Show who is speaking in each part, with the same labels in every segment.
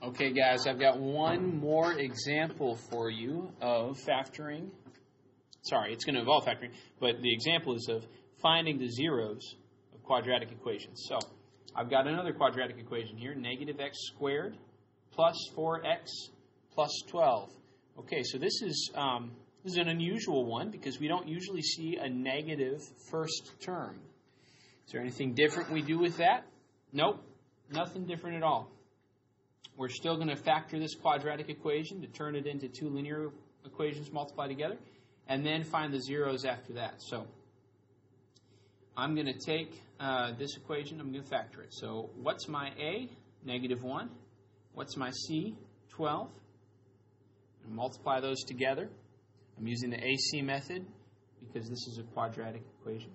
Speaker 1: Okay, guys, I've got one more example for you of factoring. Sorry, it's going to involve factoring, but the example is of finding the zeros of quadratic equations. So I've got another quadratic equation here, negative x squared plus 4x plus 12. Okay, so this is an unusual one because we don't usually see a negative first term. Is there anything different we do with that? Nope, nothing different at all. We're still going to factor this quadratic equation to turn it into two linear equations multiplied together, and then find the zeros after that. So I'm going to take this equation, I'm going to factor it. So what's my A? Negative 1. What's my C? 12. And multiply those together. I'm using the AC method because this is a quadratic equation.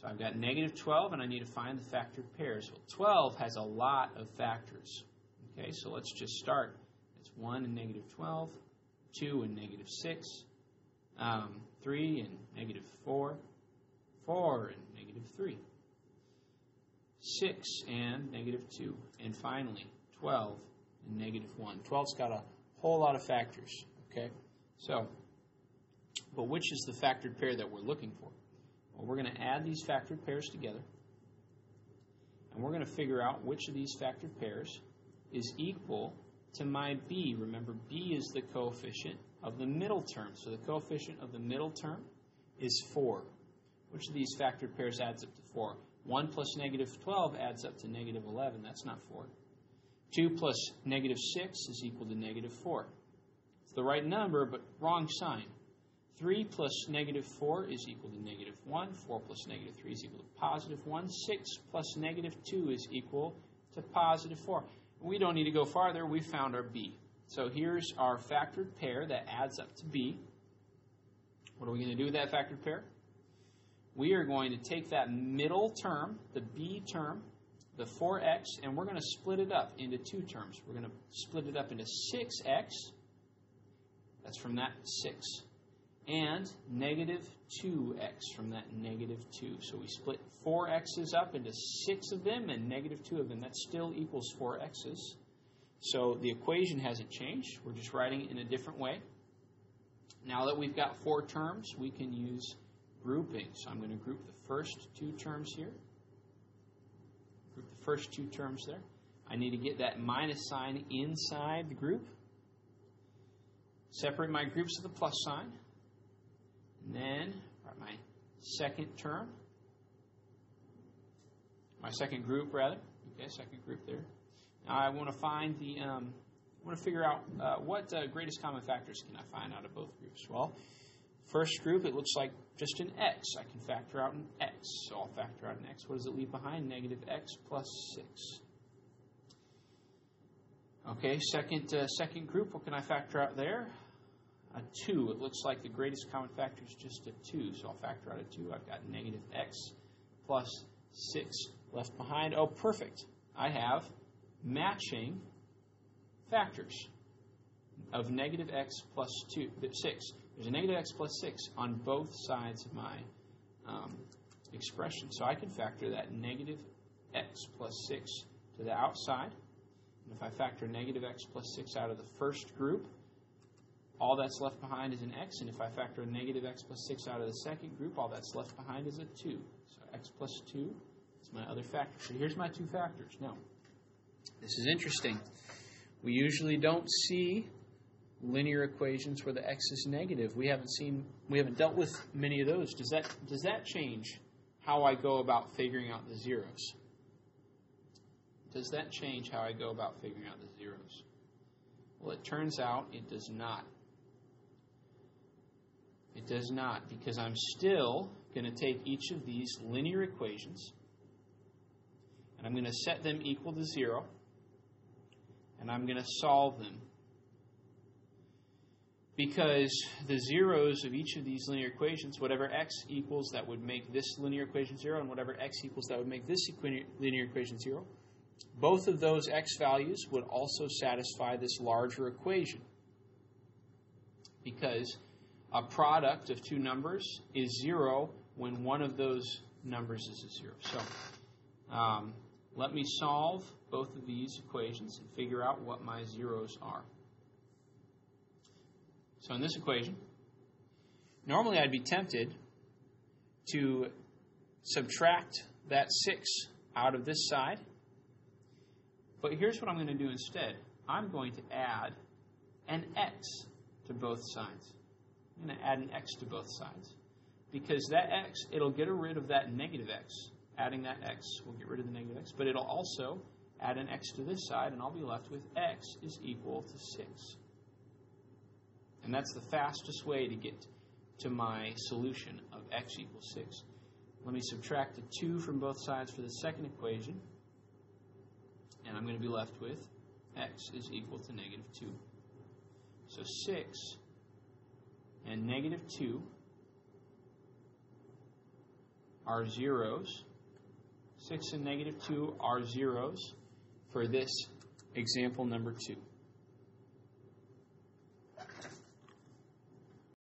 Speaker 1: So I've got negative 12, and I need to find the factored pairs. Well, 12 has a lot of factors. Okay, so let's just start. It's 1 and negative 12, 2 and negative 6, 3 and negative 4, 4 and negative 3, 6 and negative 2, and finally 12 and negative 1. 12's got a whole lot of factors. Okay, so, but which is the factored pair that we're looking for? Well, we're going to add these factored pairs together, and we're going to figure out which of these factored pairs is equal to my b. Remember, b is the coefficient of the middle term. So the coefficient of the middle term is 4. Which of these factored pairs adds up to 4? 1 plus negative 12 adds up to negative 11. That's not 4. 2 plus negative 6 is equal to negative 4. It's the right number, but wrong sign. 3 plus negative 4 is equal to negative 1. 4 plus negative 3 is equal to positive 1. 6 plus negative 2 is equal to positive 4. We don't need to go farther. We found our b. So here's our factored pair that adds up to b. What are we going to do with that factored pair? We are going to take that middle term, the b term, the 4x, and we're going to split it up into two terms. We're going to split it up into 6x. That's from that 6. And negative 2x from that negative 2. So we split 4x's up into 6 of them and negative 2 of them. That still equals 4x's. So the equation hasn't changed. We're just writing it in a different way. Now that we've got 4 terms, we can use grouping. So I'm going to group the first 2 terms here. Group the first 2 terms there. I need to get that minus sign inside the group. Separate my groups with a plus sign. And then write my second term, my second group rather. Okay, second group there. Now I want to find the, I want to figure out what greatest common factors can I find out of both groups. Well, first group, it looks like just an x. I can factor out an x, so I'll factor out an x. What does it leave behind? Negative x plus 6. Okay, second group, what can I factor out there? A 2. It looks like the greatest common factor is just a 2, so I'll factor out a 2. I've got negative x plus 6 left behind. Oh, perfect. I have matching factors of negative x plus 6. There's a negative x plus 6 on both sides of my expression, so I can factor that negative x plus 6 to the outside. And if I factor negative x plus 6 out of the first group, all that's left behind is an x, and if I factor a negative x plus 6 out of the second group, all that's left behind is a 2. So x plus 2 is my other factor. So here's my 2 factors. Now, this is interesting. We usually don't see linear equations where the x is negative. We haven't dealt with many of those. Does that change how I go about figuring out the zeros? Does that change how I go about figuring out the zeros? Well, it turns out it does not. It does not, because I'm still going to take each of these linear equations and I'm going to set them equal to 0, and I'm going to solve them. Because the zeros of each of these linear equations, whatever x equals, that would make this linear equation 0, and whatever x equals, that would make this linear equation 0, both of those x values would also satisfy this larger equation. Because a product of 2 numbers is 0 when one of those numbers is a 0. So let me solve both of these equations and figure out what my zeros are. So in this equation, normally I'd be tempted to subtract that 6 out of this side. But here's what I'm going to do instead. I'm going to add an x to both sides. I'm going to add an x to both sides. Because that x, it'll get rid of that negative x. Adding that x will get rid of the negative x. But it'll also add an x to this side, and I'll be left with x is equal to 6. And that's the fastest way to get to my solution of x equals 6. Let me subtract the 2 from both sides for the second equation. And I'm going to be left with x is equal to negative 2. So 6 and negative 2 are zeros. 6 and negative 2 are zeros for this example number 2.